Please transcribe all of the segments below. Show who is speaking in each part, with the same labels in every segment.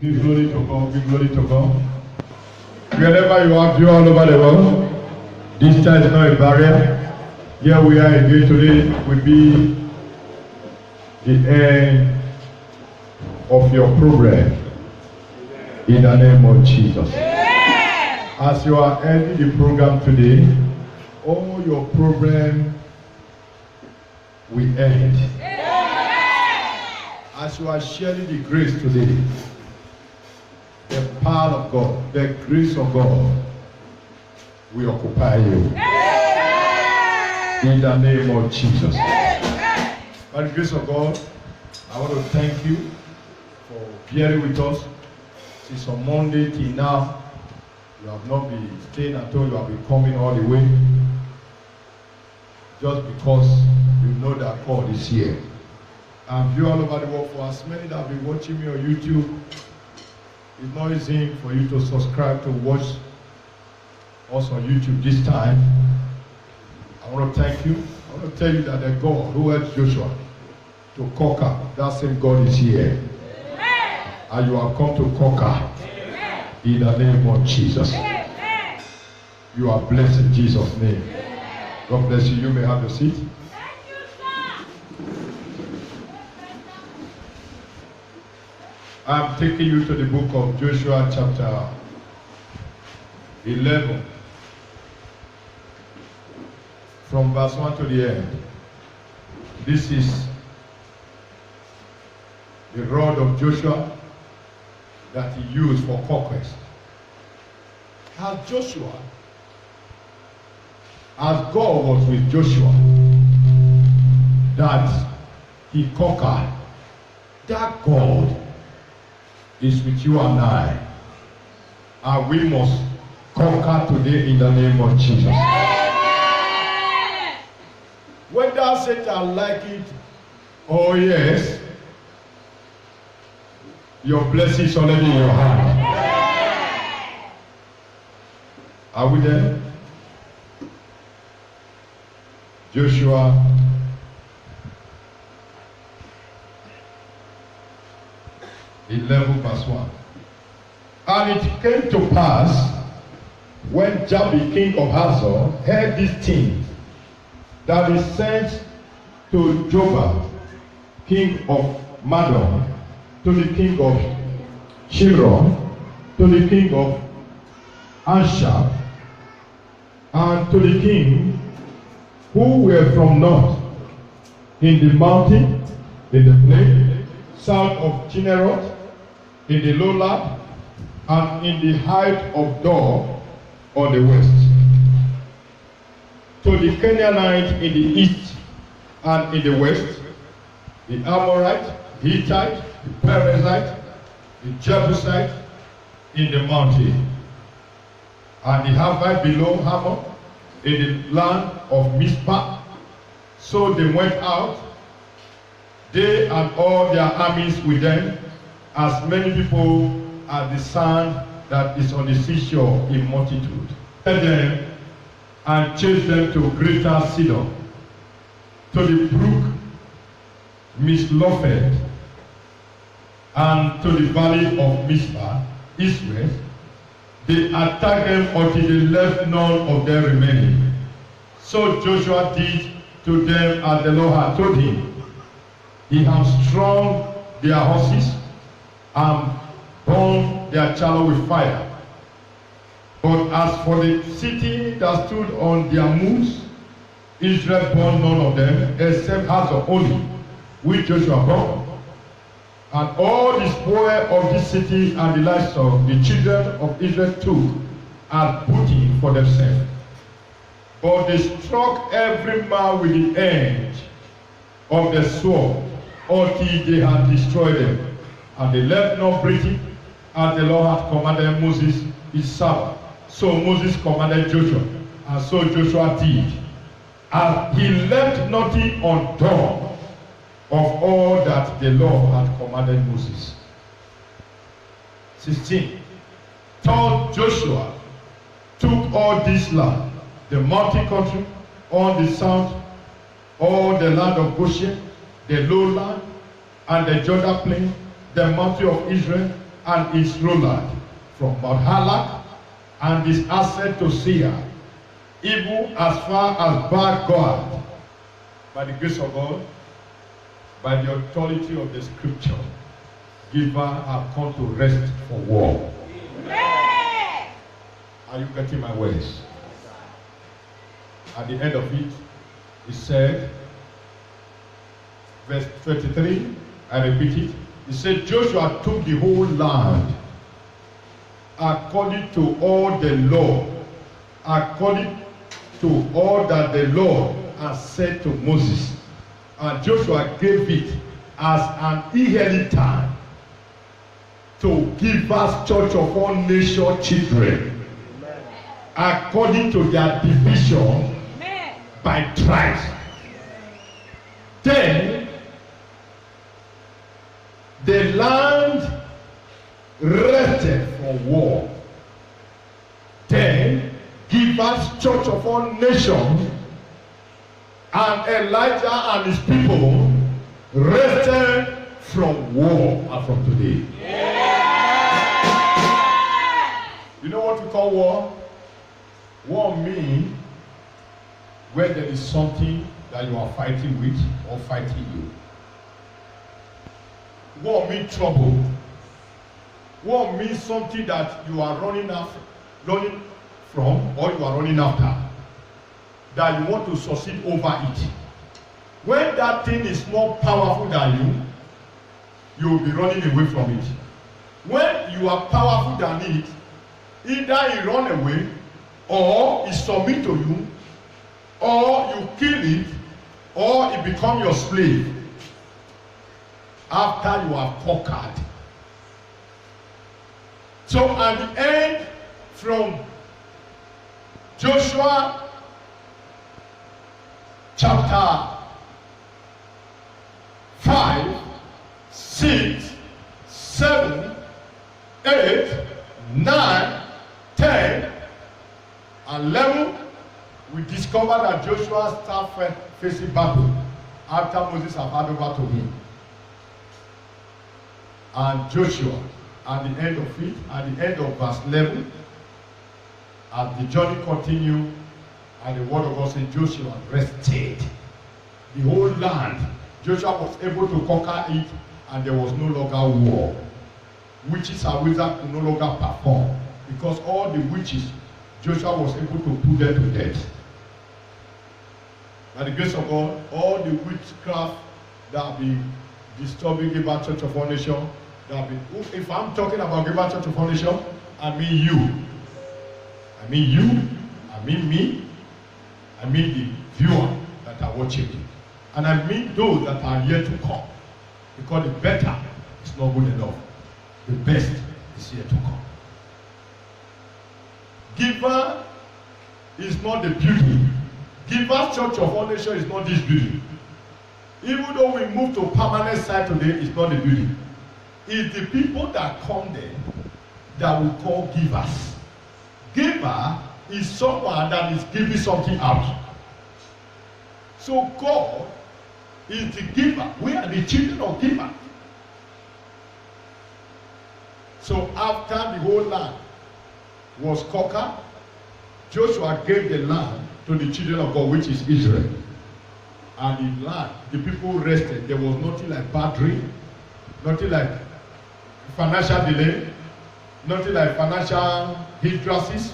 Speaker 1: Give glory to God, give glory to God. Wherever you are, all over the world, distance is not a barrier. Here we are again today will be the end of your program in the name of Jesus. As you are ending the program today, all your program will end. As you are sharing the grace today, the power of God, the grace of God will occupy you. In the name of Jesus. By the grace of God, I want to thank you for bearing with us since on Monday till now. You have not been staying at all, you have been coming all the way. Just because you know that God is here. I'm viewing all over the world. For as many that have been watching me on YouTube, it's not easy for you to subscribe to watch us on YouTube this time. I want to thank you. I want to tell you that the God who helped Joshua to conquer, that same God is here. Amen. And you have come to conquer. Amen. In the name of Jesus. Amen. You are blessed in Jesus' name. Amen. God bless you. You may have your seat. Thank you, sir. I'm taking you to the book of Joshua chapter 11. From verse 1 to the end. This is the rod of Joshua that he used for conquest. As Joshua, as God was with Joshua, that he conquered, that God is with you and I. And we must conquer today in the name of Jesus. Whether Satan like it or yes, your blessing is already in your hand. Are we there? Joshua verse 1. And it came to pass when Jabin king of Hazor heard these things, that he sent to Jobab, king of Madon, to the king of Shimron, to the king of Anshab, and to the king who were from north, in the mountain, in the plain, south of Chinneroth, in the lowland, and in the height of Dor on the west. To the Canaanite in the east and in the west, the Amorite, Hittite, the Perizzite, the Jebusite in the mountain, and the Hivite below Hamon in the land of Mizpah. So they went out, they and all their armies with them, as many people as the sand that is on the seashore in multitude. And then and chased them to greater Sidon, to the brook Mislophet, and to the valley of Mizpah, east-west. They attacked them until they left none of them remaining. So Joshua did to them as the Lord had told him. He had strung their horses and burned their chariot with fire. But as for the city that stood on their moors, Israel burned none of them, except Hazor only, which Joshua burned. And all the spoil of this city and the livestock the children of Israel took as booty for themselves. But they struck every man with the edge of the sword until they had destroyed them. And they left not breathing, as the Lord had commanded Moses his servant. So Moses commanded Joshua, and so Joshua did. And he left nothing undone of all that the Lord had commanded Moses. 16. Thus Joshua took all this land, the mountain country, on the south, all the land of Goshen, the lowland, and the Jordan plain, the mountain of Israel, and its ruler, from Mount Halak and its ascent to Seir, even as far as Bar God. By the grace of God, by the authority of the scripture, Gibeah have come to rest for war. Amen. Are you getting my words? At the end of it, he said, verse 23, I repeat it. He said, Joshua took the whole land according to all the law, according to all that the Lord has said to Moses. And Joshua gave it as an inheritance to give us church of all nation children, according to their division by tribes. Then the land rested from war. Then give us church of all nations, and Elijah and his people rested from war and from today. You know what we call war? War means where there is something that you are fighting with or fighting you. War means trouble. War means something that you are running from, or you are running after, that you want to succeed over it. When that thing is more powerful than you will be running away from it. When you are powerful than it, either you run away, or it submit to you, or you kill it, or it become your slave after you have conquered. So at the end, from Joshua chapter 5, 6, 7, 8, 9, 10, and 11, we discover that Joshua started facing battle after Moses had handed over to him. And Joshua, at the end of it, at the end of verse 11, as the journey continued, and the word of God said Joshua rested. The whole land, Joshua was able to conquer it, and there was no longer war. Witches and wizards could no longer perform, because all the witches, Joshua was able to put them to death. By the grace of God, all the witchcraft that have been disturbing Gibeah Church of All Nations, if I'm talking about Gibeah Church of All Nations, I mean you. I mean you. I mean me. I mean the viewer that are watching me. And I mean those that are yet to come. Because the better is not good enough. The best is yet to come. Gibeah is not the beauty. Gibeah Church of All Nations is not this beauty. Even though we move to permanent site today, it's not the beauty. It's the people that come there that we call givers. Giver is someone that is giving something out. So God is the giver. We are the children of giver. So after the whole land was conquered, Joshua gave the land to the children of God, which is Israel. And the land, the people rested. There was nothing like bad dream, nothing like financial delay, nothing like financial hindrances,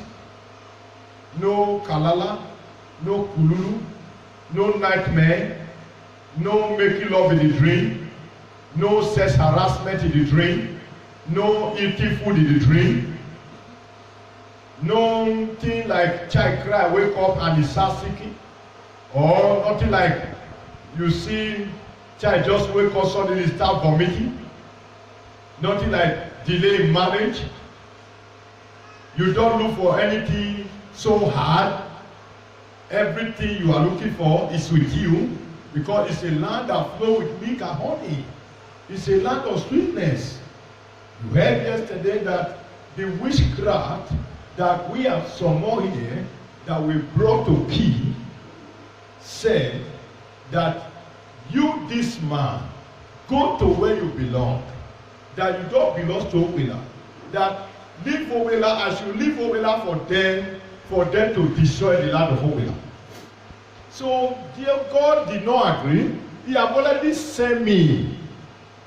Speaker 1: no kalala, no kululu, no nightmare, no making love in the dream, no sex harassment in the dream, no eating food in the dream, nothing like child cry, wake up and he start seeking, or nothing like you see child just wake up suddenly start vomiting, nothing like delay in marriage. You don't look for anything so hard. Everything you are looking for is with you, because it's a land that flows with milk and honey. It's a land of sweetness. You heard yesterday that the witchcraft that we have summoned here, that we brought to key, said that you, this man, go to where you belong. that you don't belong to Owela, that leave Owela, I should leave Owela for them to destroy the land of Owela. So dear God did not agree. He have already sent me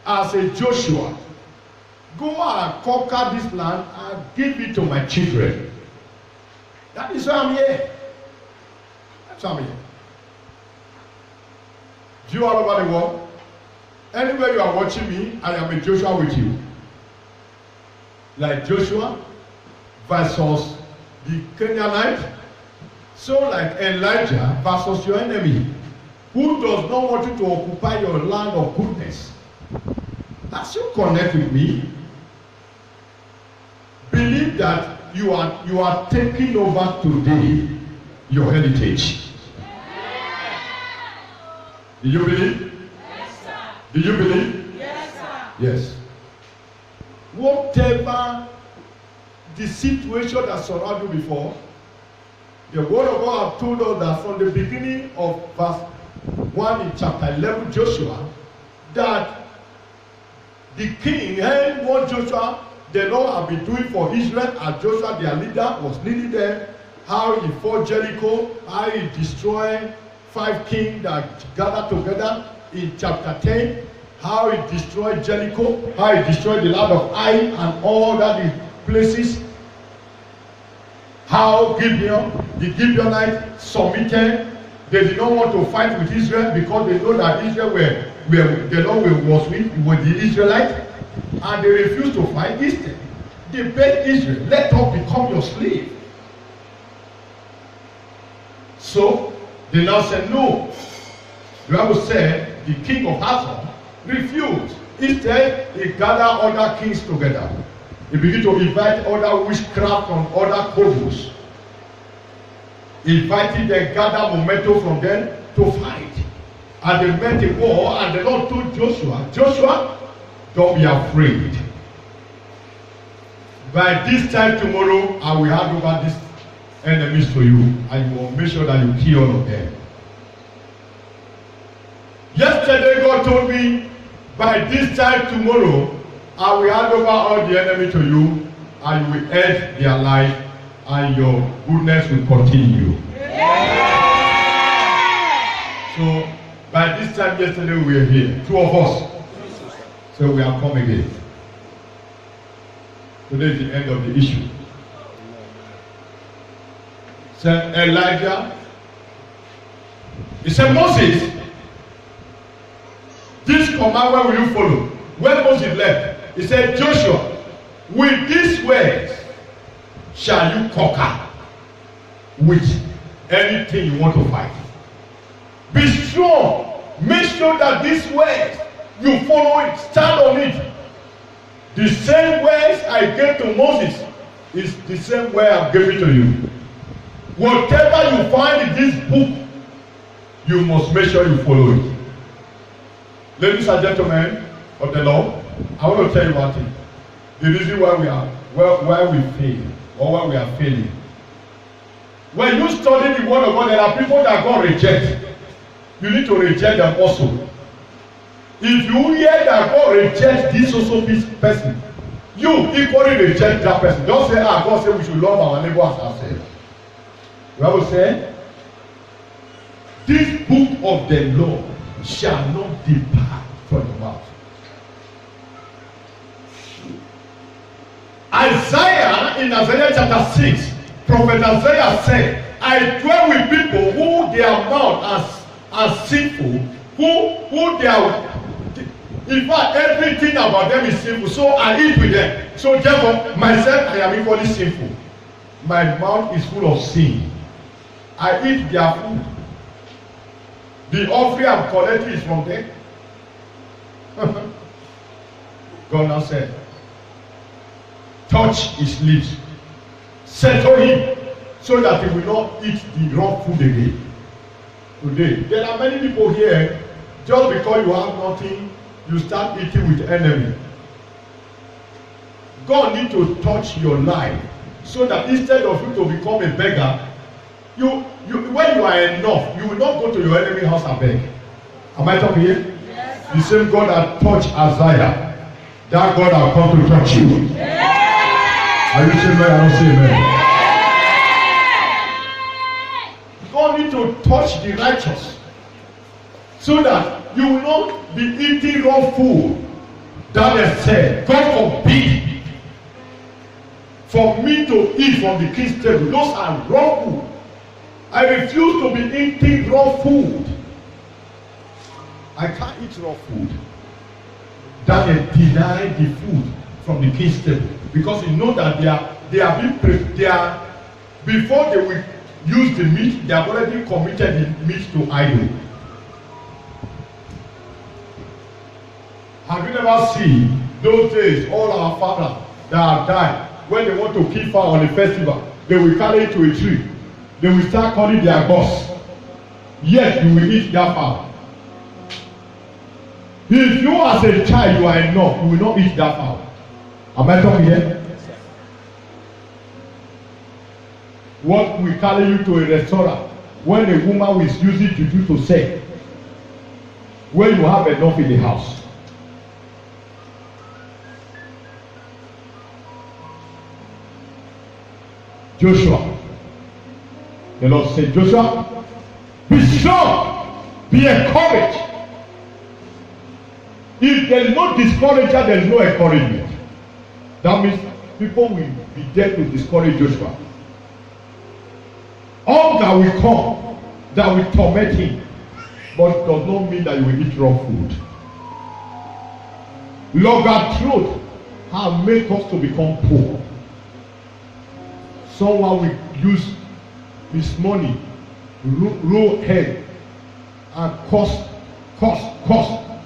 Speaker 1: as a Joshua. Go and conquer this land and give it to my children. That is why I'm here. That's why I'm here. You all over the world, anywhere you are watching me, I am a Joshua with you. Like Joshua versus the Canaanite, so like Elijah versus your enemy, who does not want you to occupy your land of goodness. As you connect with me, believe that you are taking over today your heritage. Do you believe?
Speaker 2: Yes, sir.
Speaker 1: Do you believe?
Speaker 2: Yes, sir.
Speaker 1: Yes. Whatever the situation that surrounded you before, the word of God has told us that from the beginning of verse 1 in chapter 11, Joshua, that the king heard what Joshua, the Lord, had been doing for Israel, as Joshua, their leader, was leading them, how he fought Jericho, how he destroyed 5 kings that gathered together in chapter 10, how he destroyed Jericho, how he destroyed the land of Ai and all that places, how Gibeon, the Gibeonites submitted. They did not want to fight with Israel because they know that Israel the Lord was with the Israelites, and they refused to fight. Instead, they begged Israel, let us become your slave. So they now said no. The Bible said the king of Hazor refused. Instead, he gathered other kings together. He began to invite other witchcraft from other couples. He invited them, gathered momentum from them to fight. And they met a war, and the Lord told Joshua, Joshua, don't be afraid. By this time tomorrow, I will hand over these enemies to you, and you will make sure that you kill all of them. Yesterday, God told me, by this time tomorrow, I will hand over all the enemy to you, and you will end their life, and your goodness will continue. Yeah. So, by this time yesterday, we were here, 2 of us. So we have come again. Today is the end of the issue. So Elijah, he said, Moses, this commandment will you follow? When Moses left, he said, Joshua, with these words shall you conquer with anything you want to fight. Be strong. Make sure that these words, you follow it, stand on it. The same words I gave to Moses is the same way I'm giving to you. Whatever you find in this book, you must make sure you follow it. Ladies and gentlemen of the Lord, I want to tell you one thing. The reason why we fail, or why we are failing. When you study the word of God, there are people that God rejects. You need to reject them also. If you hear that God rejects this also person, you equally reject that person. Don't say, God said we should love our neighbor as ourselves. The Bible said, this book of the law shall not depart from your mouth. Isaiah, in Isaiah chapter 6, prophet Isaiah said, I dwell with people who their mouth are sinful, who they are, in fact, everything about them is sinful, so I eat with them. So therefore, myself, I am equally sinful. My mouth is full of sin. I eat their food. The offering I'm collecting is from them. God now said, touch his lips, settle him, so that he will not eat the raw food again. Today, there are many people here, just because you have nothing, you start eating with enemy. God need to touch your life, so that instead of you to become a beggar, when you are enough, you will not go to your enemy house and beg. Am I talking here? Yes, the same God that touched Isaiah. that God has come to touch you. Are you saying amen? I don't say amen. God need to touch the righteous so that you will not be eating raw food. That is said, God forbid for me to eat from the king's table. Those are raw food. I refuse to be eating raw food. I can't eat raw food. That is deny the food from the king's table, because you know that they are being before they will use the meat, they have already committed the meat to idol. Have you never seen those days, all our fathers that have died, when they want to kill fowl on a festival, they will carry it to a tree. They will start calling their boss. Yes, you will eat that fowl. If you as a child, you are enough, you will not eat that fowl. Am I talking here? What will carry you to a restaurant when a woman is using juju to sell, when you have enough in the house? Joshua, the Lord said, Joshua, be strong, be encouraged. If there is no discourager, there is no encouragement. That means people will be there to discourage Joshua. Hunger will come that will torment him, but it does not mean that you will eat raw food. Longer truth have made us to become poor. Someone will use his money, roll head, and cost.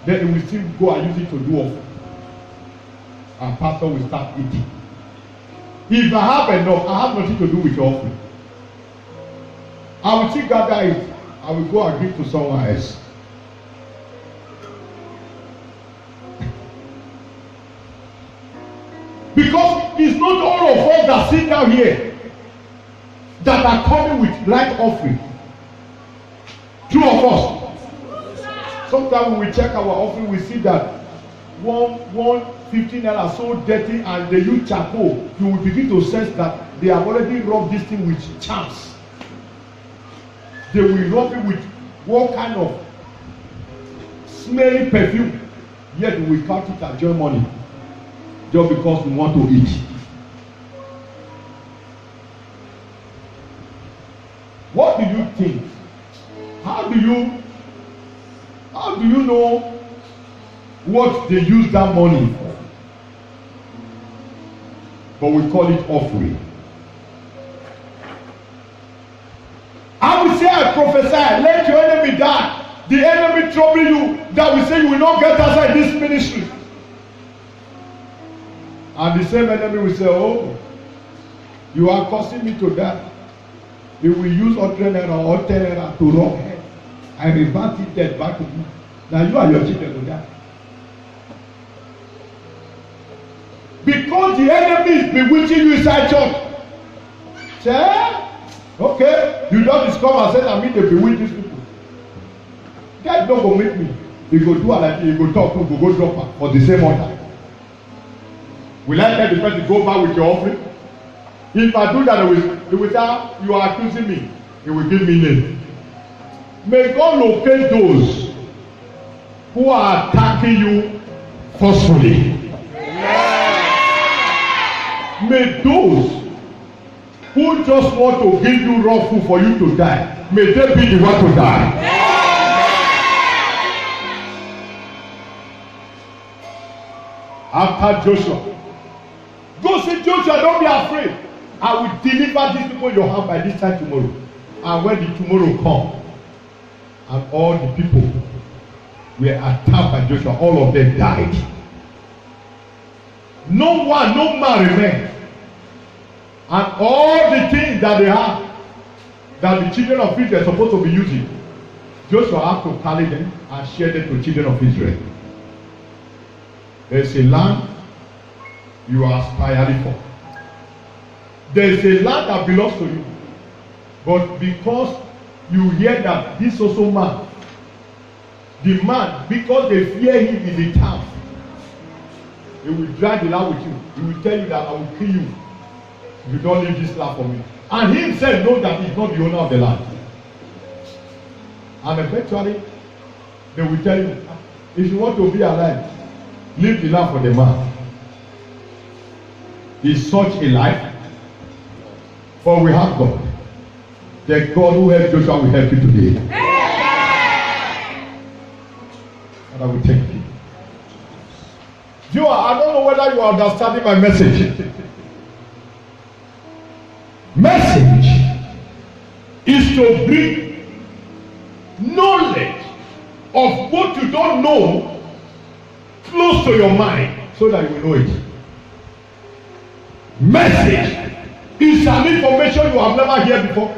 Speaker 1: Then he will still go and use it to do offering. And pastor will start eating. If I have enough, I have nothing to do with your offering. I will still gather it. I will go and give to someone else. Because it's not all of us that sit down here that are coming with right offering. Two of us. Sometimes when we check our offering, we see that one 15 naira so dirty, and they use charcoal. You will begin to sense that they have already rubbed this thing with charms. They will rub it with what kind of smelly perfume. Yet we count it as joy money just because we want to eat. What do you think? How do you know what they use that money for? But we call it offering. I will say, I prophesy, let your enemy die. The enemy trouble you, that will say you will not get outside this ministry. And the same enemy will say, oh, you are causing me to die. He will use 100 naira or 10 naira to rob head. I revert it dead back to you. Now you and your children will die. Because the enemy is bewitching you inside church. Say, okay, you don't discover and say, I mean, they bewitch these people. God don't go meet me. He go do like he go talk, he go drop her for the same order. Will I tell the person go back with your offering? If I do that, he will say, you are accusing me. He will give me name. May God locate those who are attacking you forcefully. May those who just want to give you raw food for you to die, may they be the one to die. After Joshua, go say, Joshua, don't be afraid. I will deliver these people in your hand by this time tomorrow. And when the tomorrow comes, and all the people were attacked by Joshua, all of them died. No man remained. And all the things that they had, that the children of Israel are supposed to be using, Joshua had to carry them and share them to the children of Israel. There is a land you are aspiring for. There is a land that belongs to you. But because you hear that this also man, the man, because they fear him in the town, He will drag the land with you. He will tell you that I will kill you if you don't leave this land for me. And he himself knows that he's not the owner of the land. And eventually, they will tell you, if you want to be alive, leave the land for the man. Is such a life? But we have God. The God who helped Joshua will help you today. And I will thank you. I don't know whether you are understanding my message. Message is to bring knowledge of what you don't know close to your mind so that you will know it. Message is an information you have never heard before.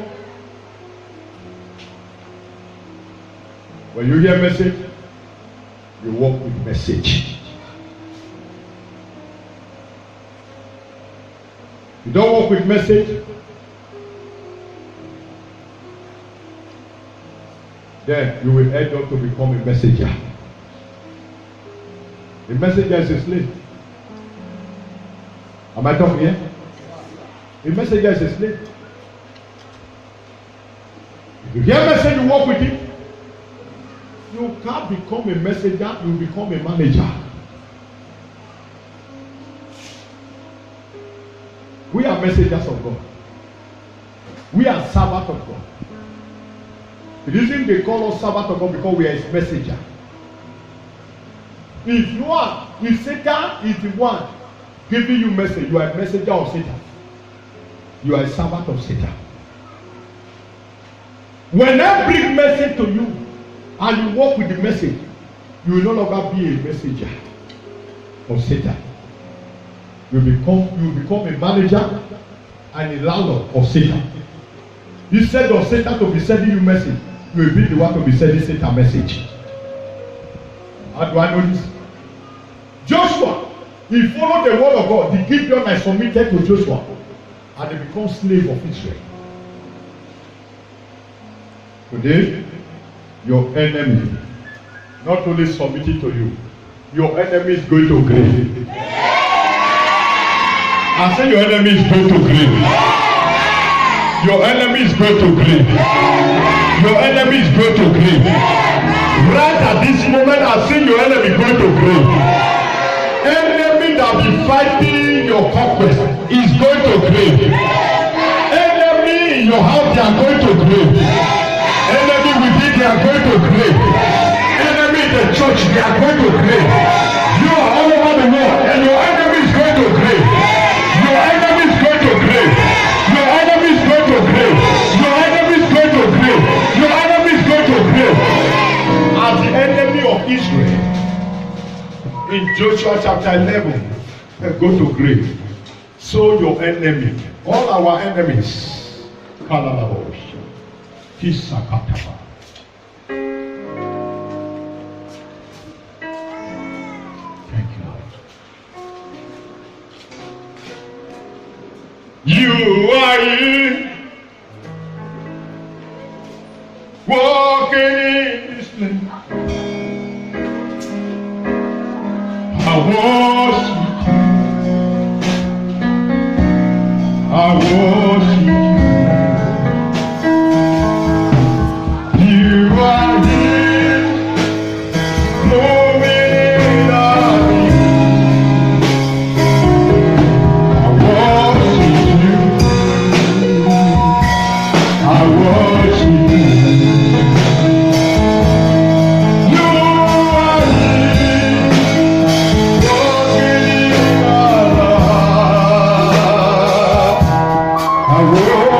Speaker 1: When you hear message, you walk with message. You don't walk with message, then you will end up to become a messenger. A messenger is a slave. Am I talking here? A messenger is a slave. If you hear a message, you walk with it. You can't become a messenger, you become a manager. We are messengers of God. We are servants of God. The reason they call us servants of God because we are his messenger. If Satan is the one giving you message, you are a messenger of Satan. You are a servant of Satan. When I bring message to you and you walk with the message, you will no longer be a messenger of Satan. You become a manager and a landlord of Satan. Instead of Satan to be sending you message, you will be the one to be sending Satan message. How do I know this? Joshua, he followed the word of God. The Gibeonites submitted to Joshua and they become slaves of Israel. Today, your enemy not only submitted to you, your enemy is going to grave. I say your enemy is going to grave. Your enemy is going to grave. Your enemy is going to grave. Right at this moment, I see your enemy going to grave. Enemy that be fighting your conquest is going to grave. Enemy in your house, they are going to grave. Enemy within, they are going to grave. Enemy in the church, they are going to grave. You are all over the world, and your enemy is going to grave. Your enemy is going to grave. Your enemy is going to grave. Your enemy is going to grave. Your enemy is going to grave. As the enemy of Israel in Joshua chapter 11, they go to grave. So your enemy, all our enemies, Kalalabosh, Kisakataba. Thank you, Lord. You are in, walking in this place. I worship you. I worship you. You are here, moving in our midst. I worship you. I worship you. You are here, walking in our lives. I worship you.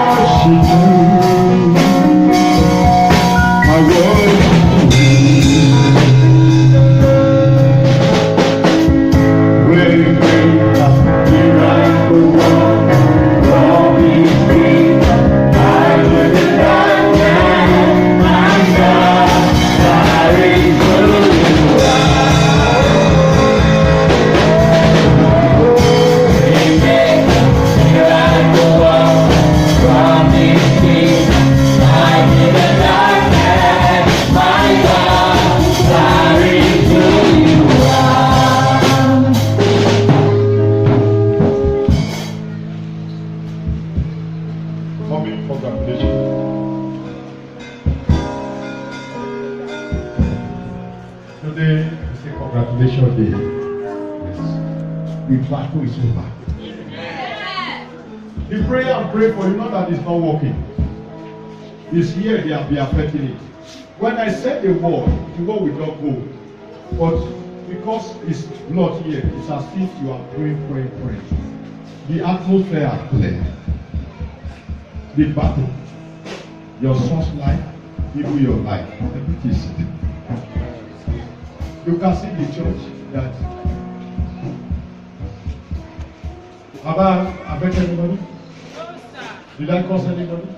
Speaker 1: Congratulations. Today is a congratulations day. Yes. The battle is over. The prayer and pray for you, not that it's not working. It's here, they have been affecting it. When I said the word will not go. But because it's not here, it's as if you are praying. The atmosphere is clear. The battle, your son's life, even your life, everything is there. You can see the church that. Have I affected anybody? Did I cause anybody?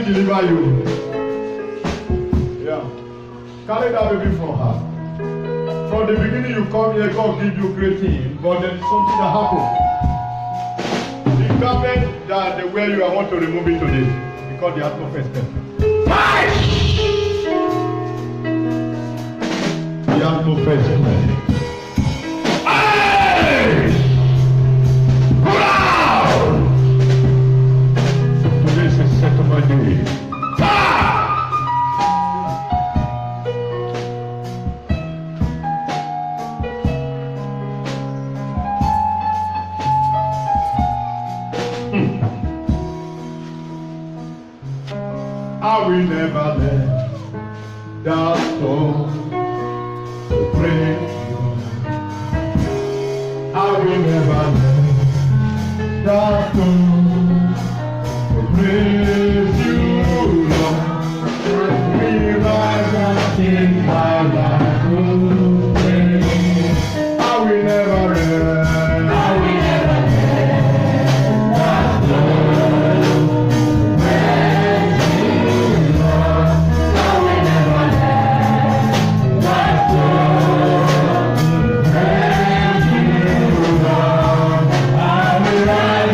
Speaker 1: Deliver you. Yeah. Carry that baby from her. From the beginning you come here, God give you great things, but there is something that happened. The garment that they wear you, I want to remove it today because the atmosphere is perfect. Fight! The atmosphere is perfect. Hey! Ground! Today is a settlement day. I will never let that soul to praise you. I will never let that soul to praise you, Lord. We rise and sing my life to praise. I will never let.
Speaker 2: Right.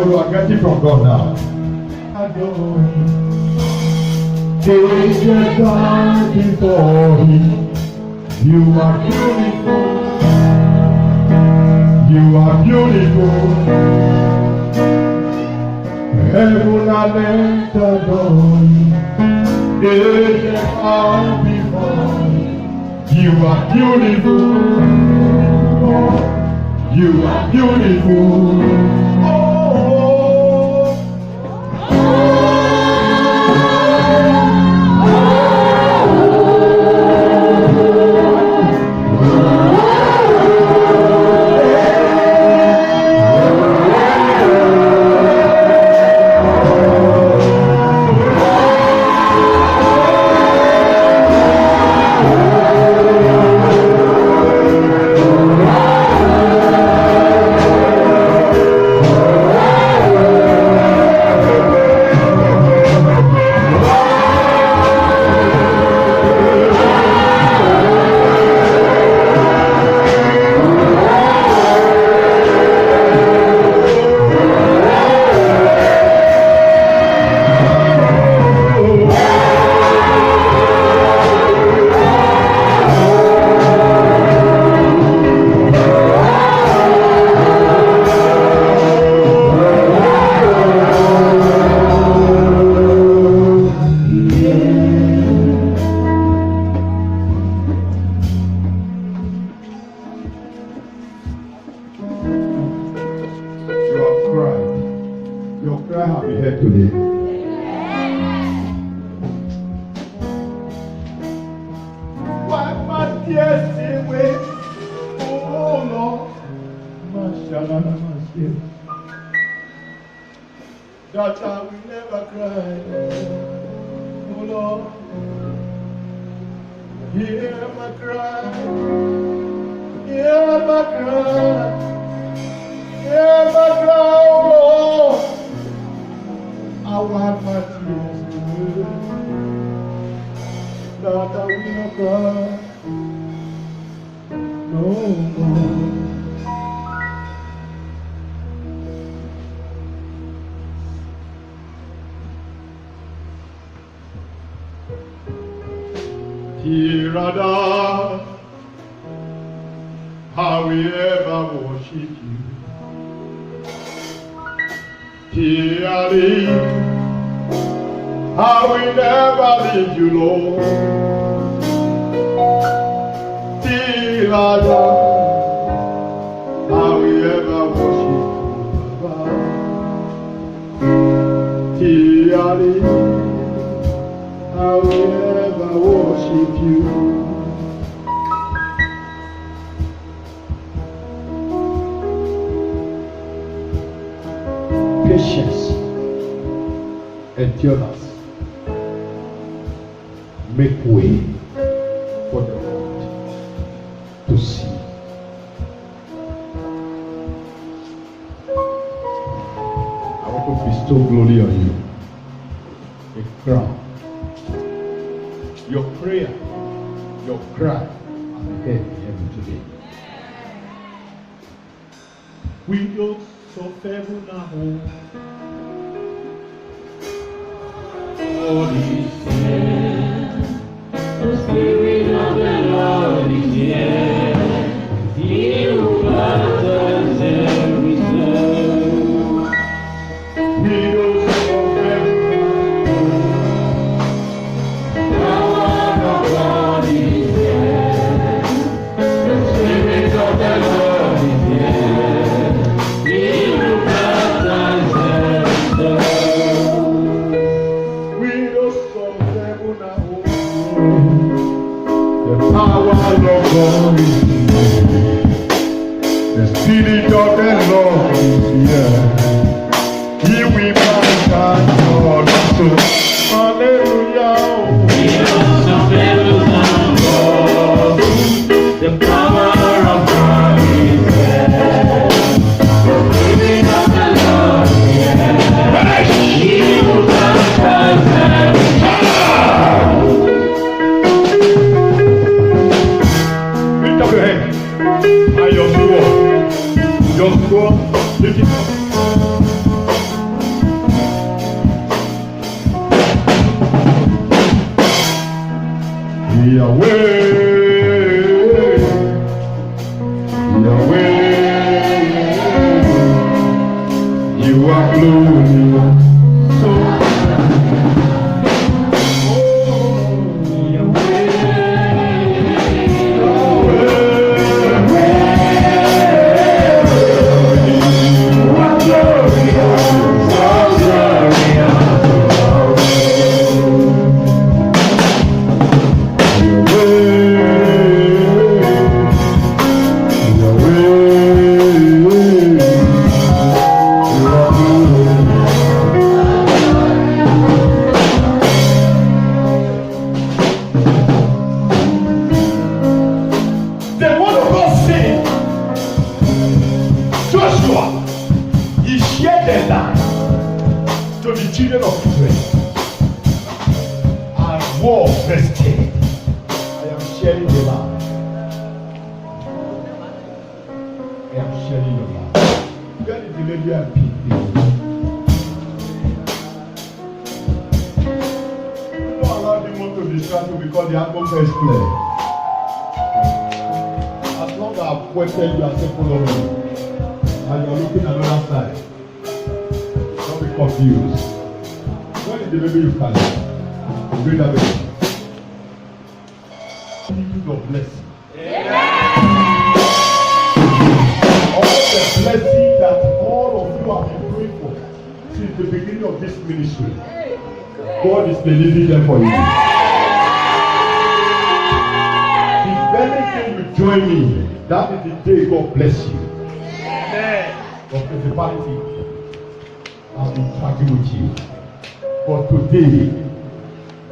Speaker 1: You are getting from God now. Take your time before Him. You are beautiful. You are beautiful. Heaven and earth adore you. Angels are before you. You are beautiful. You are beautiful. That I will never cry, oh Lord, hear my cry, hear my cry, hear my cry, oh Lord. I want my tears away, that I will not cry no more. Tirada, how we ever worship you. Tiradi, how we never leave you, Lord. Tirada, how we ever worship you, Tiradi, how we ever worship you. Patience, endurance, make way for the Lord. bestow glory on you. A crown. Your prayer, your cry, and head in heaven today.
Speaker 2: Windows of heaven are home. Lord is here. The Spirit of the Lord is here. He who battles every soul. Windows of heaven. The word of God is here. The Spirit of the Lord is here. He who battles every soul. Windows of heaven are open.
Speaker 1: The power of God is here. The Spirit of the Lord is here. He will mankind God. So, hallelujah.
Speaker 2: Windows of heaven are open. The power of God is here. The Spirit of the Lord is here. He who battles every soul.
Speaker 1: Lift up your hand. And your sword. Your sword. Lift it up. Yahweh. Yahweh. You are glorious. So the word of God said, Joshua, he shared the land to the children of Israel, and war rested. I am sharing the land. I am sharing the land. Where is the lady and people? Don't allow demon to distract you because the atmosphere is clear. As long as I've pointed, you are still following me. And you are looking at the other side. Don't be confused. When is the baby you carry? Bring that baby. Attitude of blessing. All the blessing that all of you have been praying for since the beginning of this ministry, God is releasing them for you. If anything you join me, that is the day God bless you. Of principality, I'll be tracking with you. But today,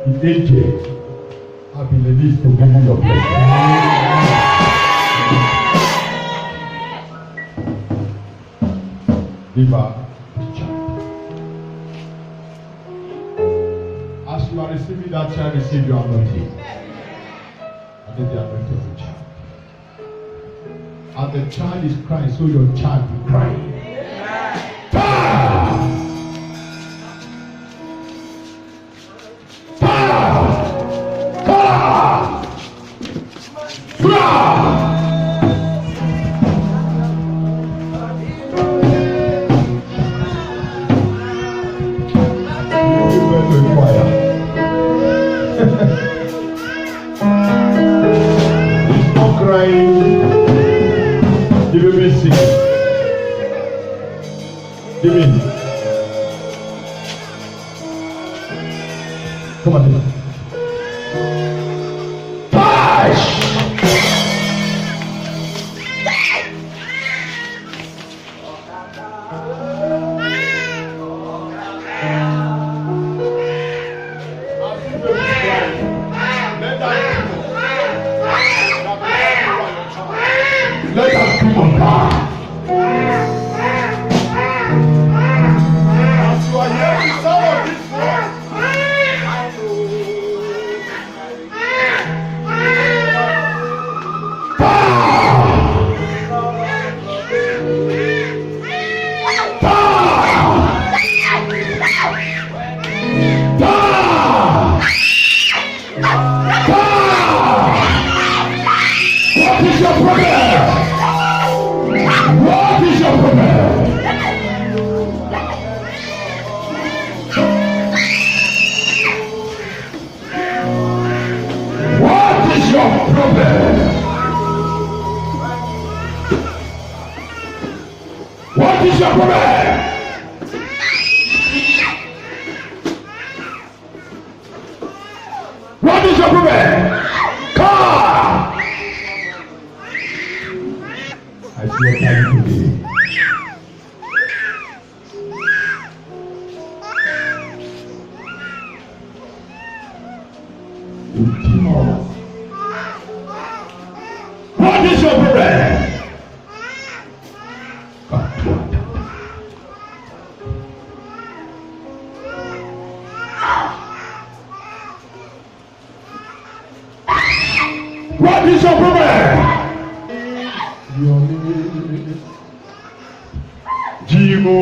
Speaker 1: the angel have been released to give you your blessing. Liver, as you are receiving that child, receive your anointing. And then the anointing of the child. And the child is crying, so your child will cry. Power! Power! Power! Power! You went to the choir. He's not crying. The baby is singing. The baby. Come on, Dylan. Push! Let us come on. As you are is your problem? What is your problem? Come! I feel tired today. What is your problem? What is your problem? Your name, Jigo.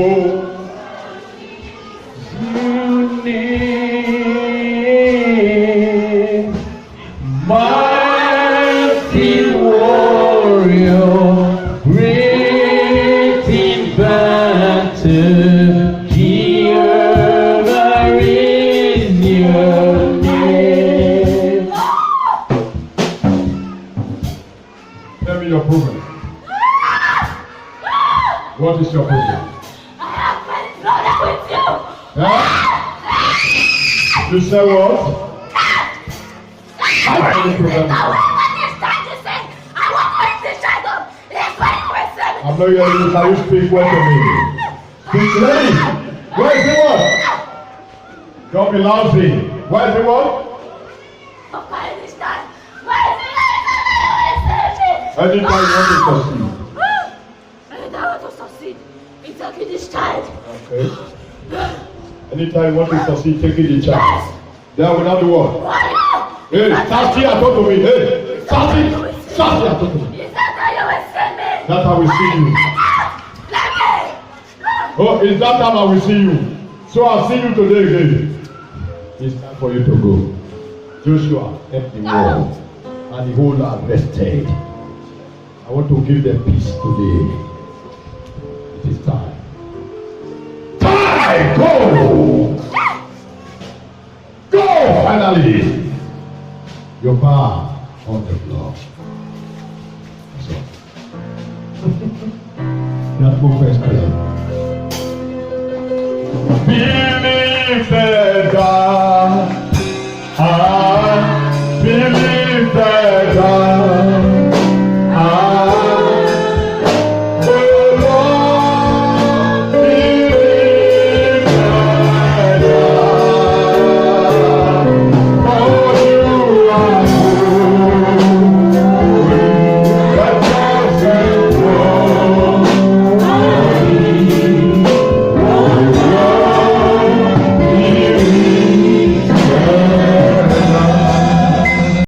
Speaker 3: Mighty warrior, great in battle, Jehovah is your name.
Speaker 1: Tell me your problem. What is your problem?
Speaker 4: I have been flooded with you.
Speaker 1: Huh? You say what? I have any problem.
Speaker 4: I won't understand you say. I won't hurt the shadow. It's when you were seven.
Speaker 1: I'm not hearing you. Can you speak word to me? Speak lady. Where is the word? Don't be lousy. Where is the word?
Speaker 4: I understand. Where is the
Speaker 1: Anytime you want to succeed.
Speaker 4: And I want to succeed in taking this child.
Speaker 1: Okay. Anytime you want to succeed, taking the chance.
Speaker 4: Yes.
Speaker 1: Then without the word.
Speaker 4: Why?
Speaker 1: Hey, start here, talk to me. Hey, start here, talk to me.
Speaker 4: Is that how you will see me?
Speaker 1: That's how we see you.
Speaker 4: Let me.
Speaker 1: Oh, it's that time I will see you. So I'll see you today again. It's time for you to go. Joshua left the wall and the whole land rested. I want to give them peace today. It is time. Time! Go! Go! Finally! You're back on the floor. So. That move is clear. Believe that God, I believe that God.